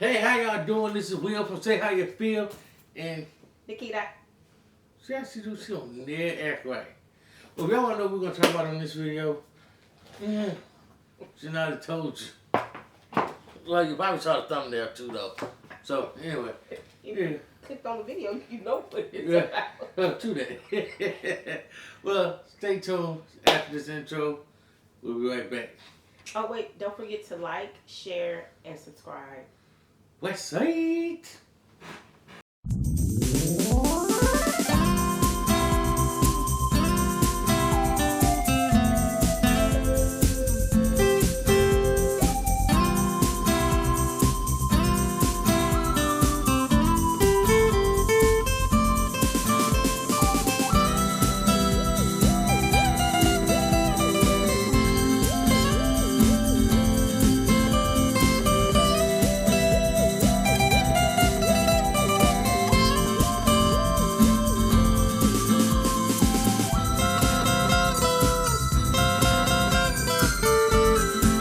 Hey, how y'all doing? This is Will from Say How You Feel. And Nikita. see how she don't near act right. Well, if y'all want to know what we're going to talk about on this video, yeah, she not have told you. Well, you probably saw the thumbnail too, though. So, anyway. If Yeah. you clicked on the video, you know what it's Yeah. about. To that. Well, stay tuned after this intro. We'll be right back. Oh, wait, don't forget to like, share, and subscribe. West Side.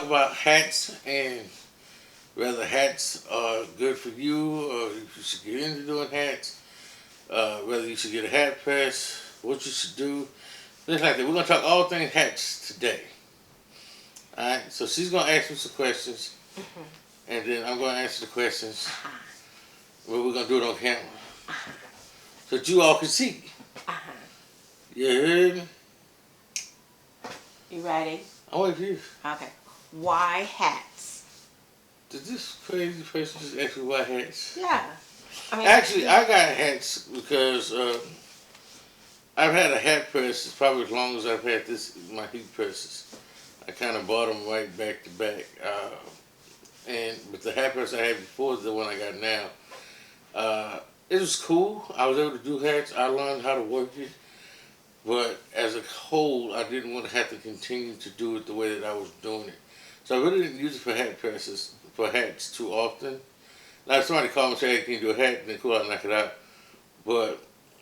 About hats and whether hats are good for you or if you should get into doing hats, whether you should get a hat press, what you should do, things like that. We're going to talk all things hats today. Alright, so she's going to ask me some questions, and then I'm going to answer the questions. Well, we're going to do it on camera so that you all can see. You heard me? You ready? I'm waiting for you. Okay. Why hats? Did this crazy person just ask me why hats? Yeah. Actually, I got hats because I've had a hat press as probably as long as I've had my heat presses. I kind of bought them right back to back. But the hat press I had before the one I got now, it was cool. I was able to do hats. I learned how to work it. But as a whole, I didn't want to have to continue to do it the way that I was doing it. So I really didn't use it for hats too often. Now, if somebody called me and said, hey, can you do a hat? Then cool, I'll knock it out. But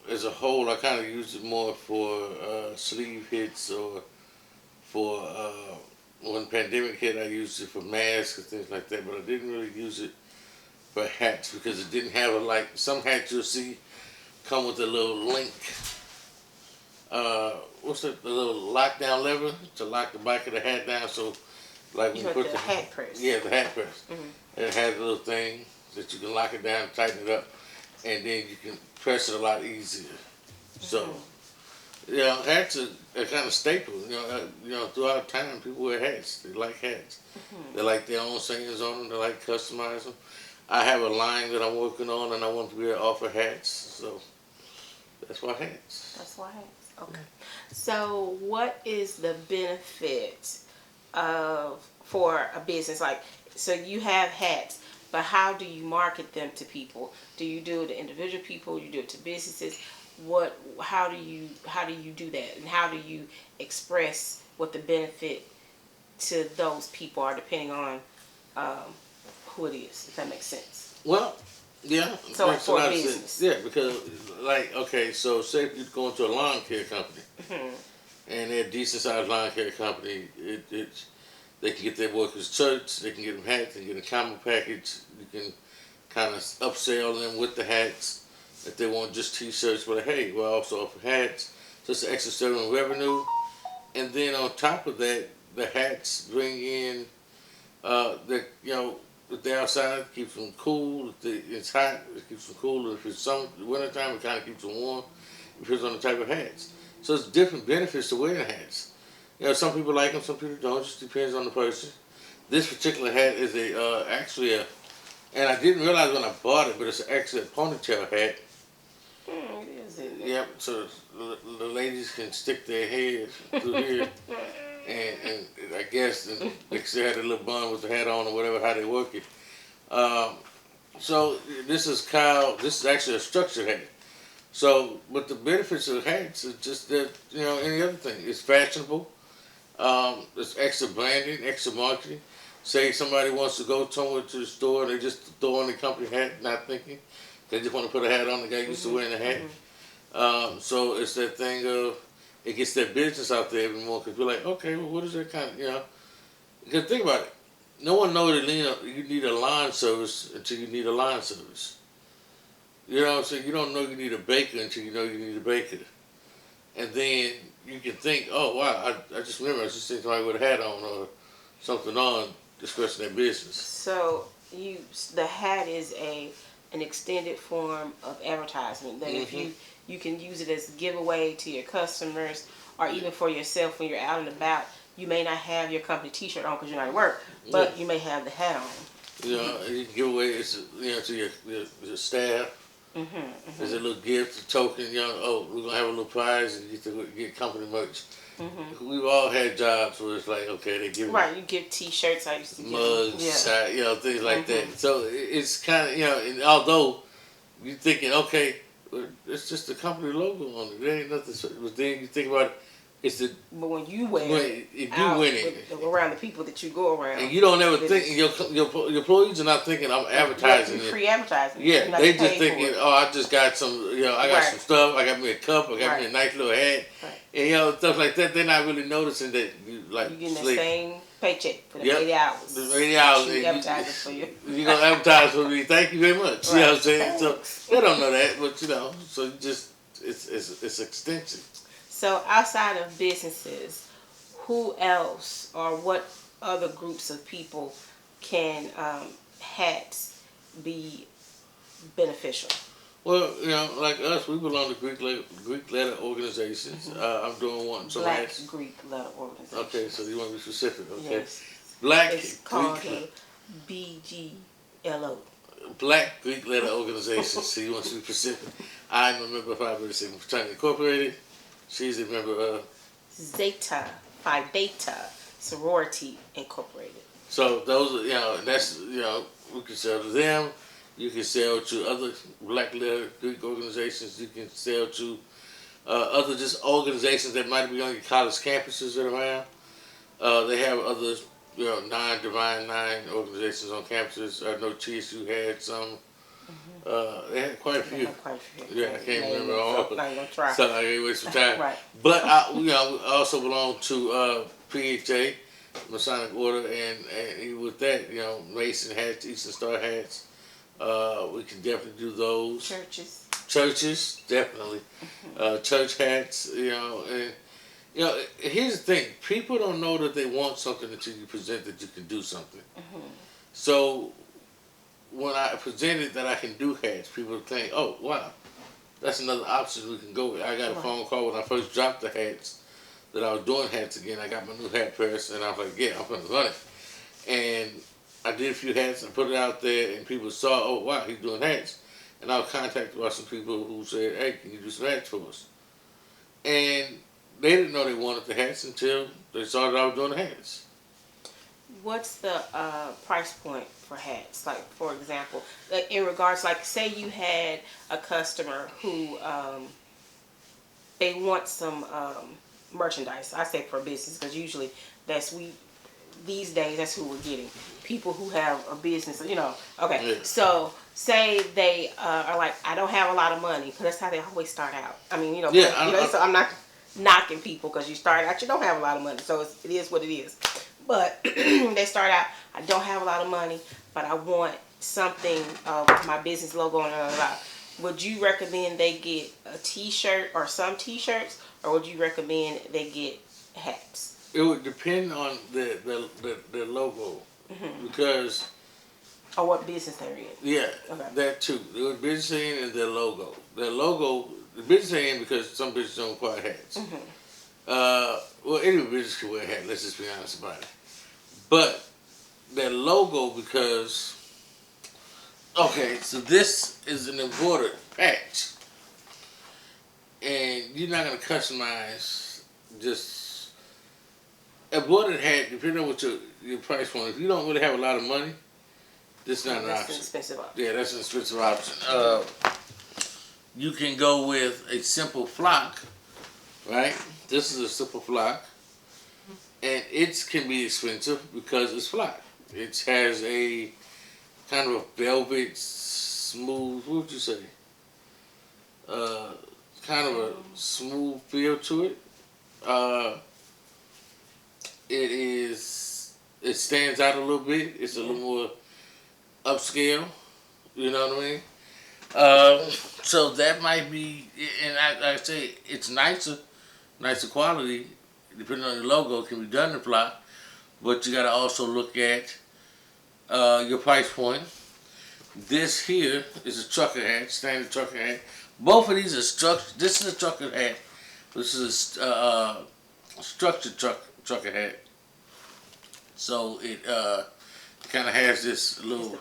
as a whole, I kind of used it more for sleeve hits or for, when the pandemic hit, I used it for masks and things like that. But I didn't really use it for hats because it didn't have some hats you'll see come with a little link. What's the little lockdown lever to lock the back of the hat down? So, like when You put the hat press. Yeah, the hat press. Mm-hmm. It has a little thing that you can lock it down, tighten it up, and then you can press it a lot easier. So, hats are kind of staple. Throughout time, people wear hats. They like hats. They like their own sayings on them. They like customize them. I have a line that I'm working on, and I want to be able to offer hats. So, that's why hats. That's why hats. Okay. So, what is the benefit for a business? So you have hats, but how do you market them to people? Do you do it to individual people? You do it to businesses? How do you do that? And how do you express what the benefit to those people are, depending on who it is? If that makes sense. Well, yeah. So for a business. Sense. Yeah, because so say if you go into a lawn care company, and they're a decent sized lawn care company, they can get their workers shirts, they can get them hats, they can get a combo package. You can kind of upsell them with the hats if they want just t-shirts. But hey, we also offer hats, just an extra certain revenue, and then on top of that, the hats bring in if they're outside, it keeps them cool. If it's hot, it keeps them cool. If it's wintertime, it kind of keeps them warm. It depends on the type of hats. So it's different benefits to wearing hats. Some people like them, some people don't. It just depends on the person. This particular hat is actually and I didn't realize when I bought it, but it's actually a ponytail hat. Is it? Yep, so the ladies can stick their heads through here. And I guess they still had a little bun with the hat on or whatever, how they work it. So this is actually a structured hat. So, but the benefits of hats is just that, any other thing. It's fashionable. It's extra branding, extra marketing. Say somebody wants to go somewhere to the store and they just throw on the company hat, not thinking. They just want to put a hat on. The guy used to wearing a hat. So it's that thing of, it gets their business out there even more because we're like, okay, well, what is that kind of, because think about it. no one knows that you need a lawn service until you need a lawn service. You know what I'm saying? You don't know you need a baker until you know you need a baker. And then you can think, oh wow, I just remember I just seen somebody with a hat on or something on discussing their business. So the hat is an extended form of advertisement that if you can use it as a giveaway to your customers or even for yourself when you're out and about. You may not have your company T-shirt on because you're not at work, but you may have the hat on. You know, and you can give away it, to your staff. As a little gift, a token. You know, oh, we're gonna have a little prize and you get to get company merch. We've all had jobs where it's like, okay, they give you give T-shirts. I used to give mugs, things like that. So it's kind of, and although you're thinking, okay, well, it's just the company logo on it. There ain't nothing. But then you think about it, it's the but when you wear if you win it around the people that you go around, and you don't ever think your employees are not thinking I'm advertising. Free advertising. Yeah, they just thinking, oh, I just got some, I got some stuff. I got me a cup. I got me a nice little hat, and stuff like that. They're not really noticing that you getting the same paycheck for the 80 hours. The 80 hours. You advertising for you. You're gonna advertise for me. Thank you very much. You know what I'm saying? So they don't know that, but so you just it's extension. So outside of businesses, who else or what other groups of people can hats be beneficial? Well, like us, we belong to Greek letter organizations. I'm doing one. So Black Greek letter organization. Okay, so you want to be specific, okay? Yes. Black It's called Greek, BGLO. Black Greek letter organization. So you want to be specific. I'm a member of Phi Beta Sigma Fraternity Incorporated. She's a member of Zeta Phi Beta Sorority Incorporated. So those are, that's, we can sell to them. You can sell to other Black letter Greek organizations. You can sell to other just organizations that might be on your college campuses that are around. They have other, non-Divine Nine organizations on campuses. I know TSU had some. They had quite a few. Yeah, I can't remember all. So I'm gonna try. So I ain't waste some time. Right. But we also belong to PHA, Masonic Order, and with that, Mason hats, Eastern Star hats. We can definitely do those. Churches, definitely. Church hats, and here's the thing: people don't know that they want something until you present that you can do something. So when I presented that I can do hats, people think, "Oh, wow, that's another option we can go with." I got a phone call when I first dropped the hats that I was doing hats again. I got my new hat press, and I was like, "Yeah, I'm gonna run it." And I did a few hats and put it out there, and people saw, "Oh, wow, he's doing hats." And I was contacted by some people who said, "Hey, can you do some hats for us?" And they didn't know they wanted the hats until they saw that I was doing the hats. What's the price point for hats? Like, for example, like in regards, like, say you had a customer who they want some merchandise. I say for business because usually these days that's who we're getting. People who have a business, Okay, Yeah. So say they are like, I don't have a lot of money, because that's how they always start out. I mean, so I'm not knocking people because you start out, you don't have a lot of money, so it is what it is. But they start out, I don't have a lot of money, but I want something with my business logo on it. Would you recommend they get a T-shirt or some T-shirts, or would you recommend they get hats? It would depend on the logo, because or what business they're in. Yeah, that too. The business they're in and their logo. Their logo, the business they're in, because some businesses don't require hats. Well, any business can wear a hat. Let's just be honest about it. But their logo, because so this is an embroidered patch, and you're not gonna customize just embroidered hat. Depending on what your price point. If you don't really have a lot of money, this is not an option. That's an expensive option. Yeah, that's an expensive option. You can go with a simple flock, right? This is a simple flock, and it can be expensive because it's flock. It has a kind of a velvet, smooth, what would you say? Kind of a smooth feel to it. It is it stands out a little bit. It's a little more upscale. You know what I mean? So that might be, and I say it's nicer quality. Depending on your logo, it can be done to fly, but you got to also look at your price point. This here is a trucker hat, standard trucker hat. Both of these are structured. This is a trucker hat. This is a structured trucker hat. So it kind of has this little.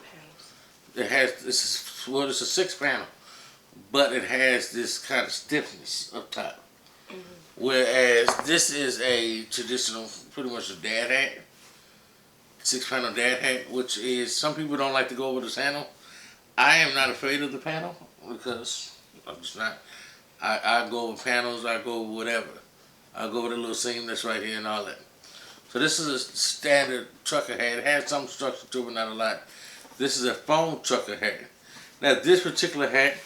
It has this. Well, it's a 6 panel, but it has this kind of stiffness up top. Mm-hmm. Whereas this is a traditional, pretty much a dad hat, 6 panel dad hat, which is some people don't like to go over this handle. I am not afraid of the panel because I'm just not. I go over panels. I go over whatever. I go with a little seam that's right here and all that. So this is a standard trucker hat. It has some structure to it, but not a lot. This is a foam trucker hat. Now this particular hat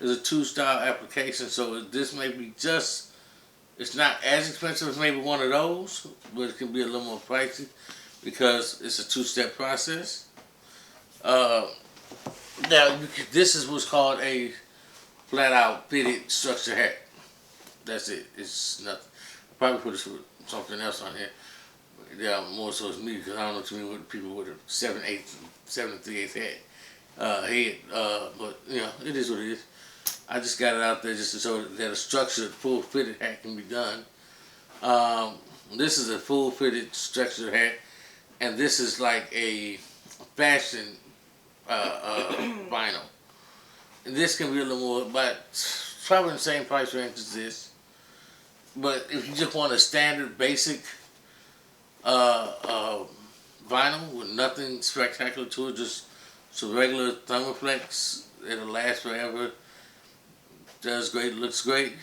is a 2-style application, so this may be just, it's not as expensive as maybe one of those, but it can be a little more pricey because it's a 2-step process. Now this is what's called a flat out fitted structure hat. That's it. It's nothing. I'll probably put something else on here. Yeah, more so it's me because I don't know too many people with a 7 3/8 head. But you know, it is what it is. I just got it out there just to show that a structured, full fitted hat can be done. This is a full fitted structured hat, and this is like a fashion vinyl. And this can be a little more, but probably in the same price range as this. But if you just want a standard, basic vinyl with nothing spectacular to it, just some regular Thermoflex, it'll last forever, does great, looks great,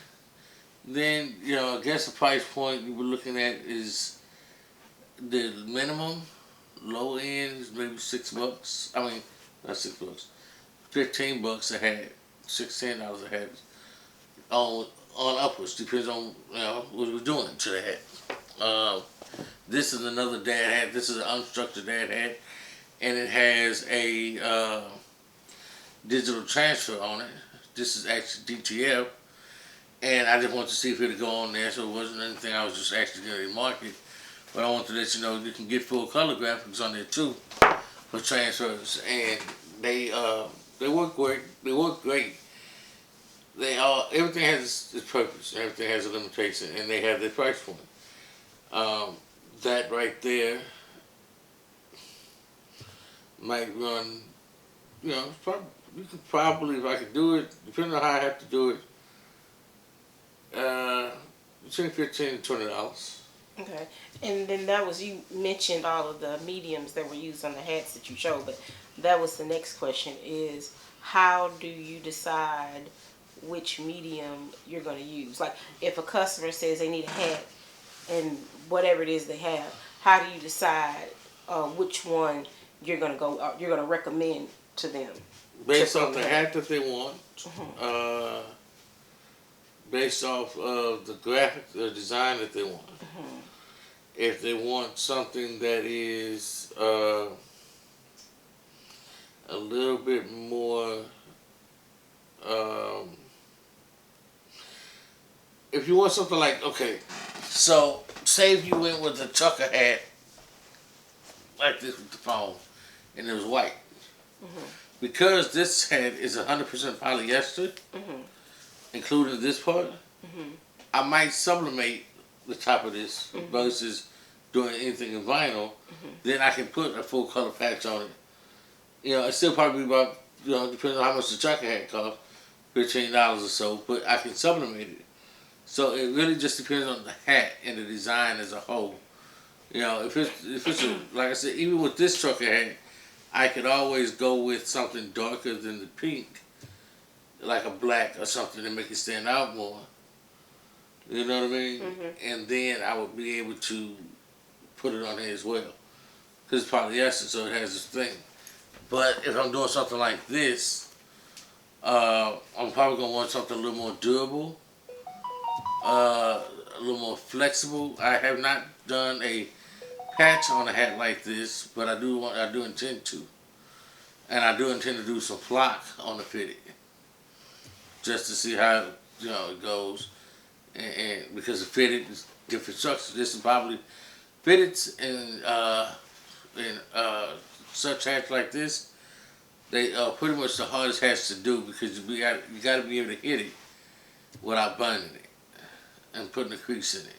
then, you know, I guess the price point you were looking at is the minimum, low end is maybe $6. I mean, not $6, $15 a hat, $16 a hat, on upwards, depends on, you know, what we're doing to the hat. This is another dad hat. This is an unstructured dad hat, and it has a digital transfer on it. This is actually DTF, and I just wanted to see if it would go on there, so it wasn't anything I was just actually going to market. But I want to let you know you can get full color graphics on there too for transfers, and they work great. They work great. Everything has its purpose. Everything has a limitation, and they have their price point. That right there might run, you know, you could probably, if I could do it, depending on how I have to do it, between $15 and $20. Okay, and then that was, you mentioned all of the mediums that were used on the hats that you showed, but that was the next question is, how do you decide which medium you're going to use? Like, if a customer says they need a hat and whatever it is they have, how do you decide which one you're going to recommend to them? Based off the hat that they want, based off of the graphic, the design that they want. If they want something that is a little bit more, if you want something like, okay, so say if you went with a trucker hat like this with the foam, and it was white. Because this hat is 100% polyester, including this part, I might sublimate the top of this versus doing anything in vinyl. Then I can put a full color patch on it. You know, it's still probably about, you know, depending on how much the trucker hat costs, $15 or so, but I can sublimate it. So it really just depends on the hat and the design as a whole. You know, if it's like I said, even with this trucker hat, I could always go with something darker than the pink, like a black or something to make it stand out more. You know what I mean? And then I would be able to put it on here as well. Because it's polyester, so it has this thing. But if I'm doing something like this, I'm probably going to want something a little more durable, a little more flexible. I have not done a patch on a hat like this, but I do intend to, and I do intend to do some flock on the fitted, just to see how it goes, and because the fitted is different structures. This is probably fitteds and such hats like this. They are pretty much the hardest hats to do because you got to be able to hit it without burning it and putting a crease in it.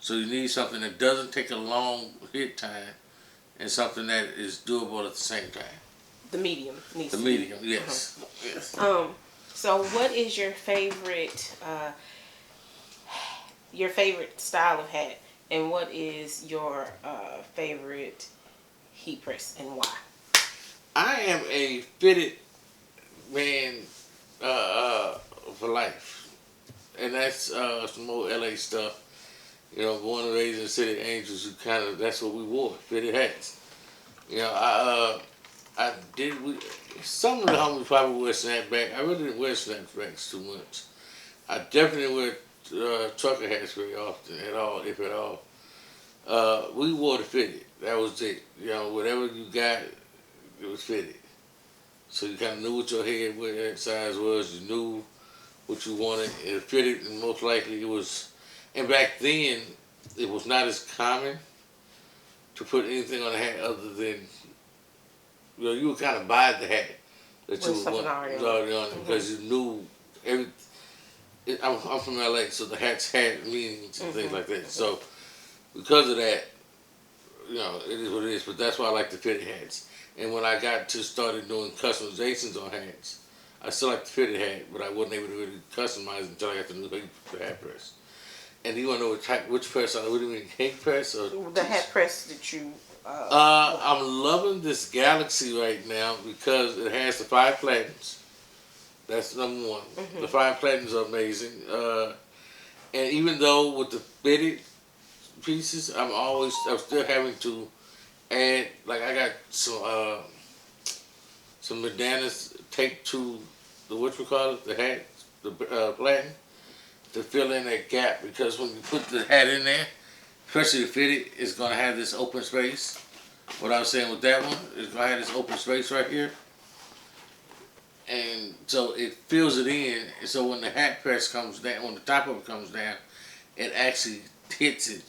So you need something that doesn't take a long hit time and something that is doable at the same time. The medium needs The to medium, be. yes. Yes. So what is your favorite style of hat, and what is your favorite heat press, and why? I am a fitted man for life, and that's some old LA stuff. Born and raised in the City of Angels, that's what we wore, fitted hats. I did. Some of the homies probably wear snapback. I really didn't wear snapbacks too much. I definitely wear trucker hats very often, at all, if at all. We wore the fitted. That was it. Whatever you got, it was fitted. So you kind of knew what your head size was. You knew what you wanted. It fitted, and most likely it was. And back then, it was not as common to put anything on a hat other than you would kind of buy the hat that you With would want already on it because you knew every. I'm from LA, so the hats had meanings and things like that. So because of that, it is what it is. But that's why I like the fitted hats. And when I got to started doing customizations on hats, I still like the fitted hat, but I wasn't able to really customize until I got the new hat press. And do you want to know which press? What do you mean, hat press or The hat press that you. I'm loving this Galaxy right now because it has the 5 platinums. That's number one. The 5 platinums are amazing. And even though with the fitted pieces, I'm still having to add, like I got some bandanas taped to the the hat, the platinum, to fill in that gap because when you put the hat in there, especially the fitted, it's going to have this open space. What I was saying with that one, it's going to have this open space right here. And so it fills it in. And so when the hat press comes down, when the top of it comes down, it actually hits it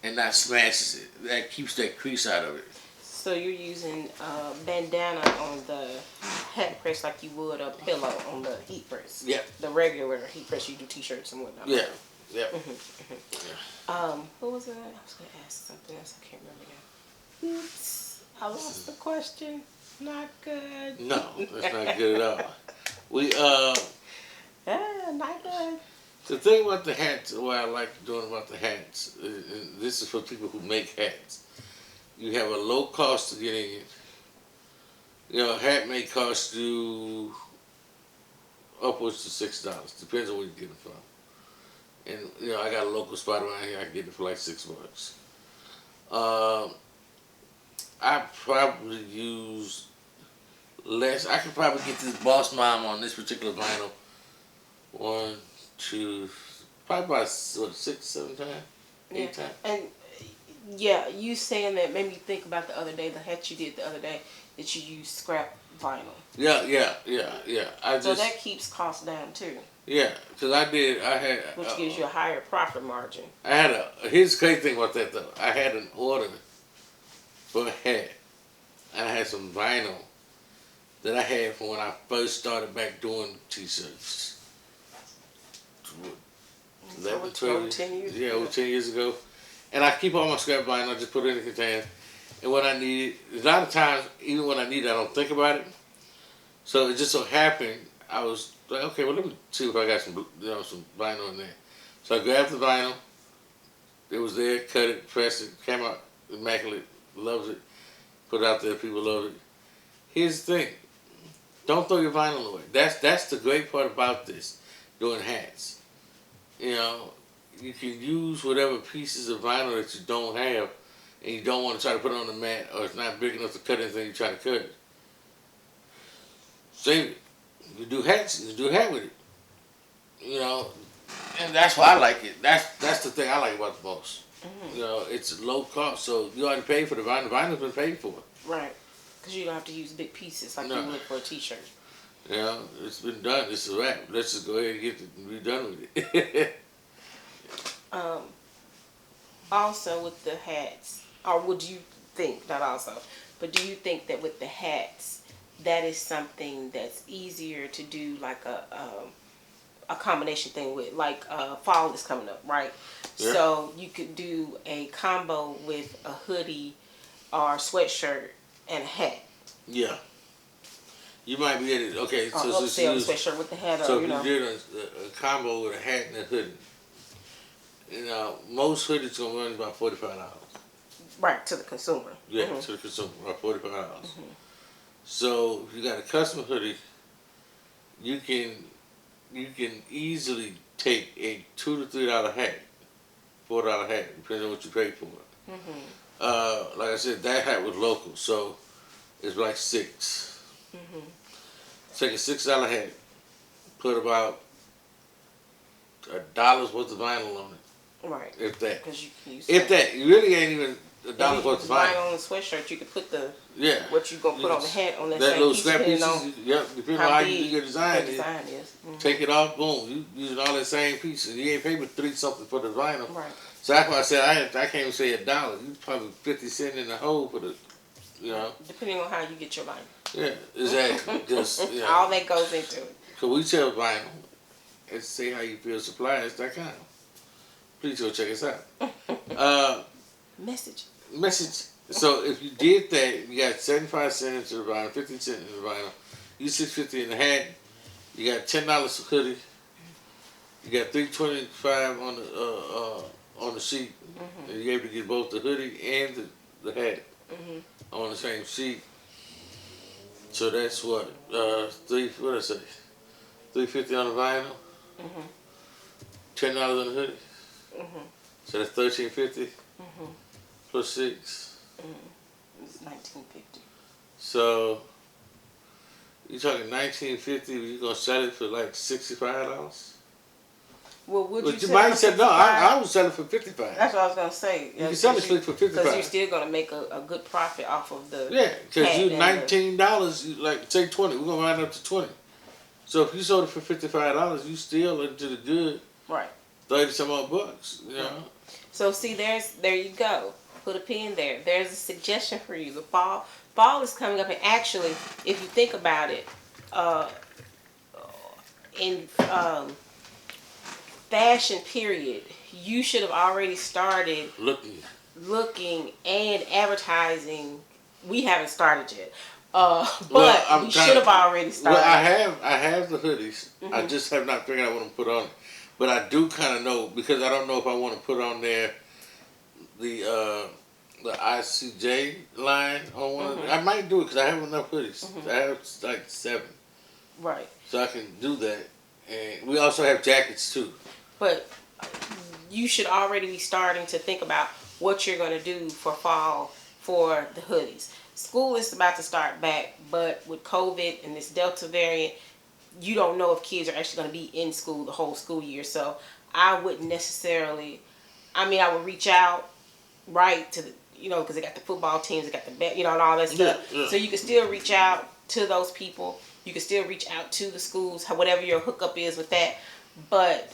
and not smashes it. That keeps that crease out of it. So you're using bandana on the hat press like you would a pillow on the heat press. Yeah. The regular heat press, you do t-shirts and whatnot. Yeah. Yeah. What was it? I was going to ask something else. I can't remember now. Oops. I lost the question. Not good. No, that's not good at all. Not good. The thing about the hats, what I like doing about the hats, and this is for people who make hats. You have a low cost to get in. A hat may cost you upwards to $6. Depends on where you get it from. And I got a local spot around here. I can get it for like $6. I probably use less. I could probably get this Boss Mom on this particular vinyl. 1, 2, probably about 6, 7 times, 8 times. And yeah, you saying that made me think about the other day, the hat you did the other day, that you used scrap vinyl. Yeah. So that keeps costs down too. Yeah, because which gives you a higher profit margin. Here's the crazy thing about that though. I had an order for a hat, and I had some vinyl that I had from when I first started back doing t-shirts. 10 years Yeah, ago. over 10 years ago. And I keep all my scrap vinyl, I just put it in a container. And when I need it, a lot of times, even when I need it, I don't think about it. So it just so happened, I was like, okay, well, let me see if I got some vinyl in there. So I grabbed the vinyl. It was there, cut it, pressed it, came out immaculate, loves it, put it out there, people love it. Here's the thing, don't throw your vinyl away. That's the great part about this, doing hats. You can use whatever pieces of vinyl that you don't have and you don't want to try to put it on the mat or it's not big enough to cut anything you try to cut it. Save it. You do hats, you do a hat with it. And that's why I like it. That's the thing I like about the most. You know, it's low cost, so you already paid for the vinyl. The vinyl's been paid for. Right. Because you don't have to use big pieces like you No. would for a T-shirt. You know, it's been done. It's a wrap. Let's just go ahead and get it and be done with it. Um, Also with the hats, or would you think, not also, but do you think that with the hats, that is something that's easier to do like a combination thing with, like fall is coming up, right? Yeah. So you could do a combo with a hoodie or sweatshirt and a hat. Yeah. You might be able to, okay, Or so upsell use, the sweatshirt with the hat, so or if you you know. did a combo with a hat and a hoodie, you know, most hoodies gonna run about $45. Right, to the consumer. Yeah, Mhm. to the consumer, about $45. So if you got a custom hoodie, you can easily take a $2 to $3 hat, $4 hat, depending on what you pay for it. Like I said, that hat was local, so it's like six. Take a $6 hat, put about $1 worth of vinyl on it, Right. if that. Because you can use If that, you really ain't even $1 if worth you of vinyl vinyl. on the sweatshirt, you could put the Yeah. what you gonna put on the hat on that, That same little piece, scrap depending pieces, on yep, depending on how how you big do your design the is. design is. Take it off, boom. You using all that same piece, and you ain't paid but $3 something for the vinyl. Right. So that's why I said I can't even say $1. You probably 50 cents in the hole for the, you know. Depending on how you get your vinyl. Yeah, exactly. Just you know, All that goes into it. cause we sell vinyl at sayhowyoufeelsuppliers.com. Please go check us out. Message. Message. So if you did that, you got 75 cents into the vinyl, 50 cents in the vinyl. You $6.50 in the hat. You got $10 hoodie. You got $3.25 on the sheet. And you're able to get both the hoodie and the hat on the same sheet. So that's what what did I say? $3.50 on the vinyl. $10 on the hoodie. So that's $13.50 plus 6. It's $19.50. So you talking $19.50? You're gonna sell it for like $65? Well, would But you you sell might it for say no. 55? I would sell it for $55. That's what I was gonna say. You can sell it for Because you're $55. still gonna make a good profit off of the. Yeah, because hat you and $19. Like say 20. We're gonna round up to 20. So if you sold it for $55, you still into the good Right. 30 some odd bucks. You know. So see, there you go. Put a pin there. There's a suggestion for you. The fall is coming up, and actually, if you think about it, in fashion period, you should have already started looking and advertising. We haven't started yet, but we should have already started. Well, I have the hoodies. I just have not figured out what to put on. But I do kind of know, because I don't know if I want to put on there the ICJ line on one. Of them. I might do it because I have enough hoodies. I have like 7, Right. so I can do that. And we also have jackets too. But you should already be starting to think about what you're going to do for fall for the hoodies. School is about to start back, but with COVID and this Delta variant, you don't know if kids are actually going to be in school the whole school year. So I wouldn't necessarily, I would reach out, right, to the, because they got the football teams, they got the, and all that stuff. Yeah. So you can still reach out to those people. You can still reach out to the schools, whatever your hookup is with that. But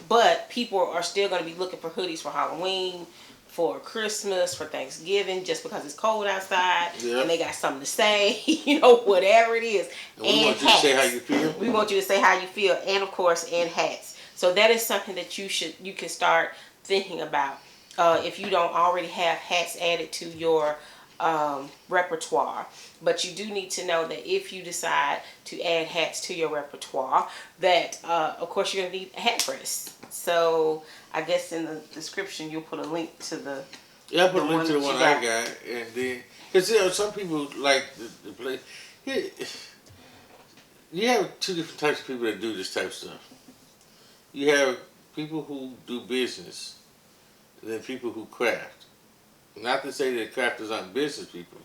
but people are still going to be looking for hoodies for Halloween, for Christmas, for Thanksgiving, just because it's cold outside and they got something to say, whatever it is. And we want you to say how you feel. We want you to say how you feel, and of course, and hats. So that is something that you can start thinking about. If you don't already have hats added to your repertoire. But you do need to know that if you decide to add hats to your repertoire, that of course you're going to need a hat press. So I guess in the description you'll put a link to the I put a link to the one I I got, and then because some people like the play. You have 2 different types of people that do this type of stuff. You have people who do business, and then people who craft. Not to say that crafters aren't business people.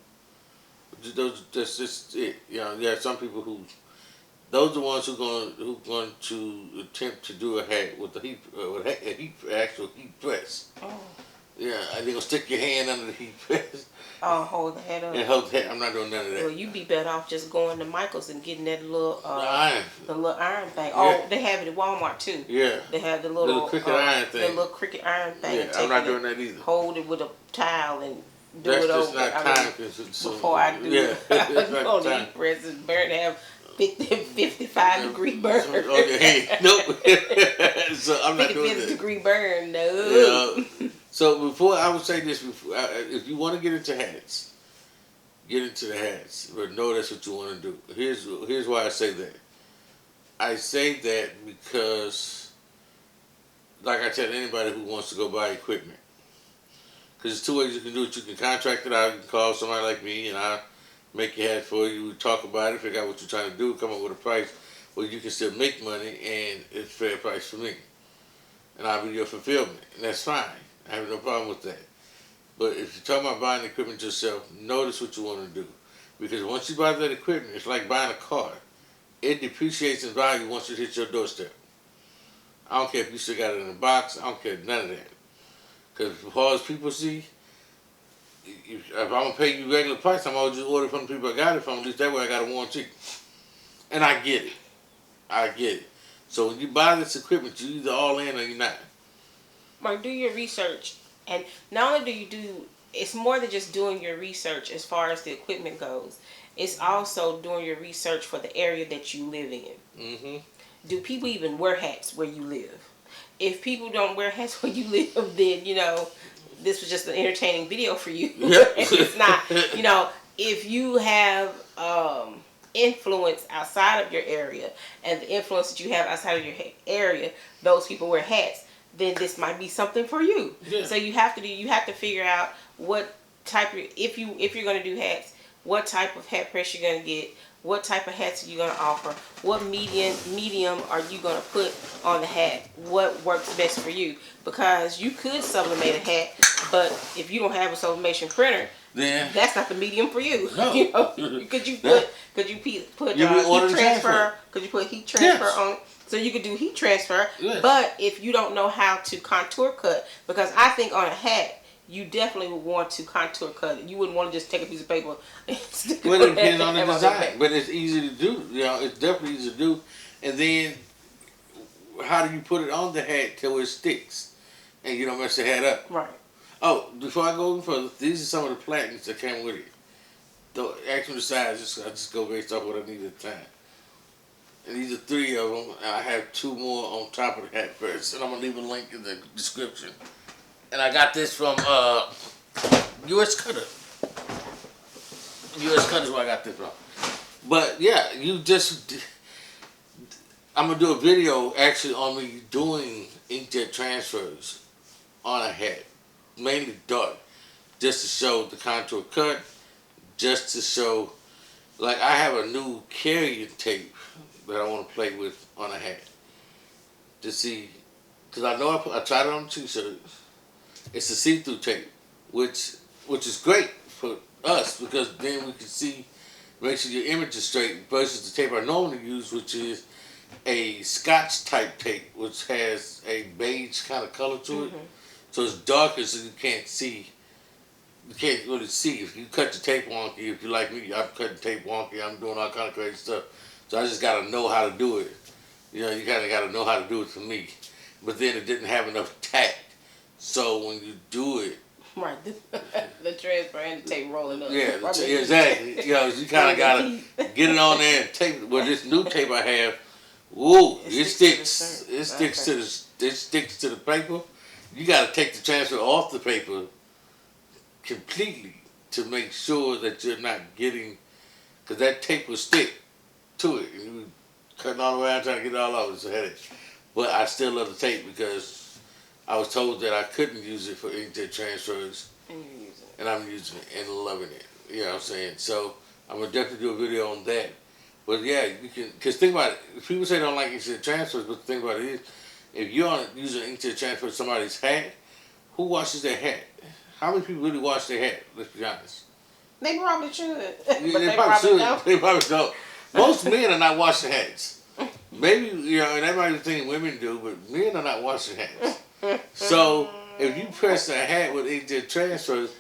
That's just it. You have some people who those are the ones who going to attempt to do a hat with actual heat press. Oh. Yeah, they're gonna stick your hand under the heat press Oh, hold the head up. and hold the hat. I'm not doing none of that. Well, you'd be better off just going to Michael's and getting that little The iron. the little iron thing. Yeah. Oh, they have it at Walmart too. Yeah. They have the Little cricket iron thing. The little cricket iron thing. Yeah, I'm not doing that either. Hold it with a towel and do That's it just over. not I time mean, consuming. before I do Yeah, it's on not the time. heat press and burn, have 55 degree burn. Okay, nope. So I'm not doing 55 that. degree burn. No. Yeah. So before I would say this, before if you want to get into hats, get into the hats, but know that's what you want to do. Here's why I say that. I say that because, like I tell anybody who wants to go buy equipment, because there's two ways you can do it. You can contract it out. You can call somebody like me, and I'll make your hat for you. We talk about it, figure out what you're trying to do, come up with a price where you can still make money, and it's fair price for me. And I'll be your fulfillment, and that's fine. I have no problem with that. But if you're talking about buying equipment yourself, notice what you want to do. Because once you buy that equipment, it's like buying a car. It depreciates in value once it hits your doorstep. I don't care if you still got it in a box. I don't care none of that. Because as far as people see, if I'm going to pay you regular price, I'm always just order from the people I got it from. At least that way I got a warranty. And I get it. I get it. So when you buy this equipment, you're either all in or you're not. Mark, do your research. And not only do you do, it's more than just doing your research as far as the equipment goes. It's also doing your research for the area that you live in. Mm-hmm. Do people even wear hats where you live? If people don't wear hats where you live, then, this was just an entertaining video for you. Yeah. It's not, if you have influence outside of your area and the influence that you have outside of your area, those people wear hats, then this might be something for you. Yeah. So you have to figure out what type of, if you're going to do hats, what type of hat press you're going to get, what type of hats are you going to offer, what medium are you going to put on the hat, what works best for you. Because you could sublimate a hat, but if you don't have a sublimation printer, then that's not the medium for you. No. Could you put heat transfer? Could you put heat transfer on? So you could do heat transfer. Yes. But if you don't know how to contour cut, because I think on a hat, you definitely would want to contour cut it. You wouldn't want to just take a piece of paper and stick it. Well, it depends on the on design, but it's easy to do. It's definitely easy to do. And then, how do you put it on the hat till it sticks, and you don't mess the hat up? Right. Oh, before I go even further, these are some of the platings that came with it. The actual size, I just go based off what I need at the time. And these are 3 of them. And I have 2 more on top of the hat press, and I'm gonna leave a link in the description. And I got this from U.S. Cutter. U.S. Cutter is where I got this from. But yeah, I'm gonna do a video actually on me doing inkjet transfers on a hat, mainly dark, just to show the contour cut, just to show, like I have a new carrier tape that I want to play with on a hat to see, because I know I tried it on t-shirts. It's a see-through tape, which is great for us because then we can see, make sure your image is straight versus the tape I normally use, which is a Scotch type tape, which has a beige kind of color to it. So it's darker, so you can't see. You can't really see if you cut the tape wonky. If you like me, I'm cutting tape wonky. I'm doing all kind of crazy stuff. So I just gotta know how to do it. You kind of gotta know how to do it for me. But then it didn't have enough tact. So when you do it, right, the transfer and the tape rolling up. yeah, exactly. You kind of gotta get it on there and tape it. Well, this new tape I have, whoa, it sticks. It sticks to the paper. You gotta take the transfer off the paper completely to make sure that you're not getting, because that tape will stick to it. And you cutting all the way out trying to get it all off. It's a headache. But I still love the tape because I was told that I couldn't use it for inkjet transfers. And you're using it. And I'm using it and loving it. You know what I'm saying? So I'm going to definitely do a video on that. But yeah, you can, because think about it. People say they don't like inkjet transfers, but the thing about it is, if you're using inkjet transfer to somebody's hat, who washes their hat? How many people really wash their hat? Let's be honest. They probably should. Yeah, But they probably should. don't. They probably don't. Most men are not washing hats. Maybe, and that might be the thing women do, but men are not washing hats. So if you press a hat with inkjet transfers,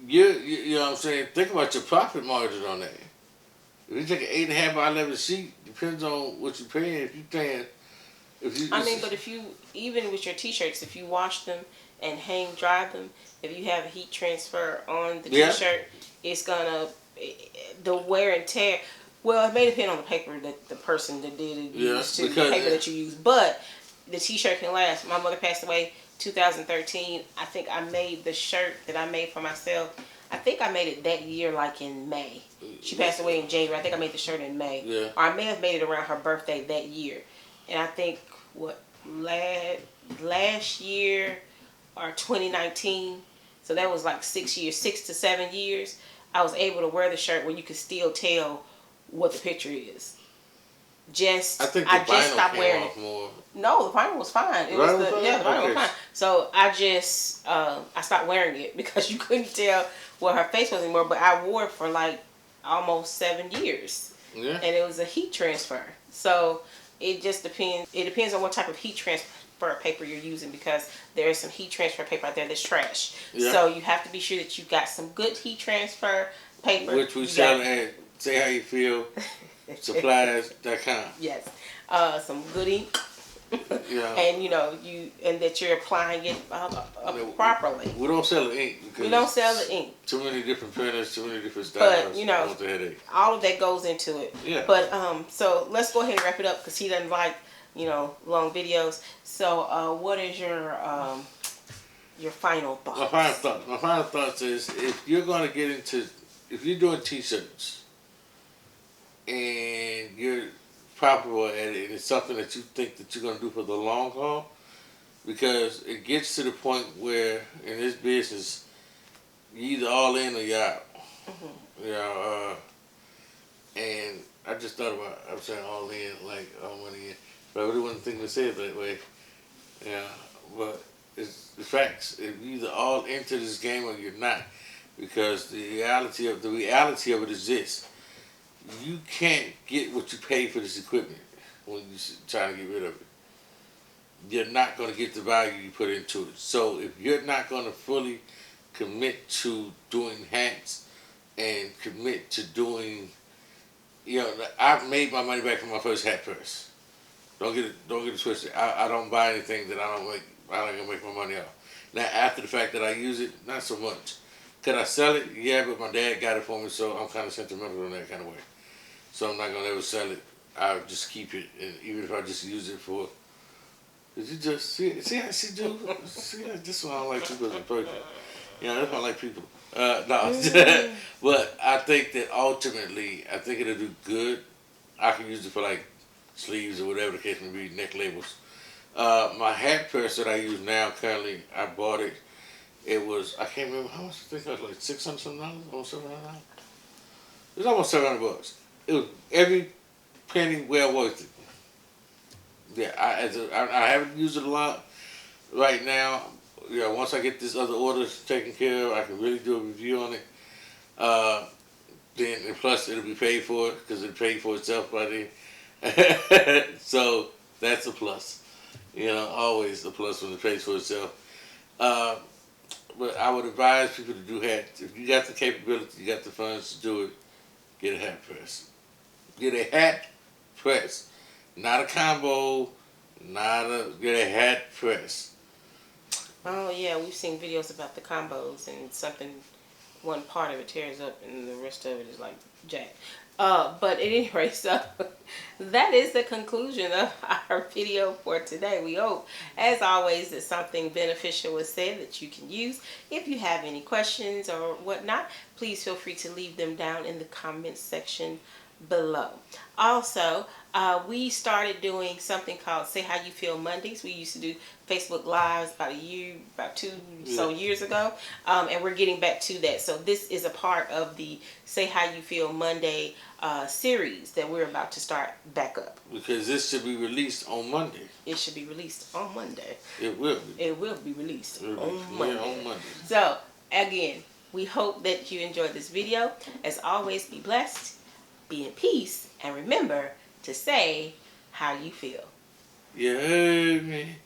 you know what I'm saying, think about your profit margin on that. If you take an 8.5 by 11 sheet, depends on what you're paying. If you're paying, but if you, even with your t-shirts, if you wash them and hang dry them, if you have a heat transfer on the t-shirt, it's gonna, the wear and tear. Well, it may depend on the paper that the person that did it used, to the paper that you use, but the t-shirt can last. My mother passed away 2013. I think I made the shirt that I made for myself. I think I made it that year, like in May. She passed away in January. I think I made the shirt in May. Yeah. Or I may have made it around her birthday that year. And I think, last year or 2019, so that was like 6 years, 6 to 7 years, I was able to wear the shirt where you could still tell what the picture is. I think the vinyl stopped wearing it. More. No, the vinyl was fine. It was the vinyl was fine. So I just I stopped wearing it because you couldn't tell where her face was anymore. But I wore it for like almost 7 years. Yeah. And it was a heat transfer. So it just depends. It depends on what type of heat transfer paper you're using, because there is some heat transfer paper out there that's trash. Yeah. So you have to be sure that you got some good heat transfer paper. Which we sell at Say How You Feel supplies.com. Yes. Some good ink. Yeah. And that you're applying it properly. We don't sell the ink because we don't sell the ink. Too many different printers, too many different styles. But all of that goes into it. Yeah. But so let's go ahead and wrap it up because he doesn't like long videos. So what is your final thoughts? My final thoughts is if you're doing t-shirts and you're profitable at it, and it's something that you think that you're going to do for the long haul, because it gets to the point where in this business you either all in or you're out. Mm-hmm. And I just thought about, I'm saying all in, like all money in, but I really wasn't thinking to say it that way. Yeah, but it's the facts. If you're either all into this game or you're not, because the reality of it is this: you can't get what you pay for this equipment when you're trying to get rid of it. You're not going to get the value you put into it. So if you're not going to fully commit to doing hats and commit to doing, I've made my money back from my first hat press. Don't get it twisted. I don't buy anything that I ain't gonna make my money off. Now after the fact that I use it, not so much. Could I sell it? Yeah, but my dad got it for me, so I'm kind of sentimental in that kind of way. So I'm not gonna ever sell it. I'll just keep it, and even if I just use it for. Did you just see how she do? See, this one I don't like people as a person. That's why I like people. No, but I think that ultimately, I think it'll do good. I can use it for like sleeves or whatever the case may be, neck labels. My hat press that I use now, currently, I bought it. It was, I can't remember how much, I think it was like $600 something, almost $700. It was almost $700. It was every penny well worth it. Yeah, I haven't used it a lot right now. Once I get this other orders taken care of, I can really do a review on it. Then, and plus, it'll be paid for because it'll pay for itself by then. So that's a plus. Always a plus when it pays for itself. But I would advise people to do hats. If you got the capability, you got the funds to do it, get a hat press. Get a hat press. Not a combo, get a hat press. Oh yeah, we've seen videos about the combos and one part of it tears up and the rest of it is like jack. But at any rate, so that is the conclusion of our video for today. We hope, as always, that something beneficial was said that you can use. If you have any questions or whatnot, please feel free to leave them down in the comments section below. Also, we started doing something called Say How You Feel Mondays. We used to do Facebook Lives about 2 so years ago, and we're getting back to that. So this is a part of the Say How You Feel Monday series that we're about to start back up. Because this should be released on Monday. It should be released on Monday. It will be. It will be released on Monday. Yeah, on Monday. So, again, we hope that you enjoyed this video. As always, be blessed be in peace and remember to say how you feel. You heard me.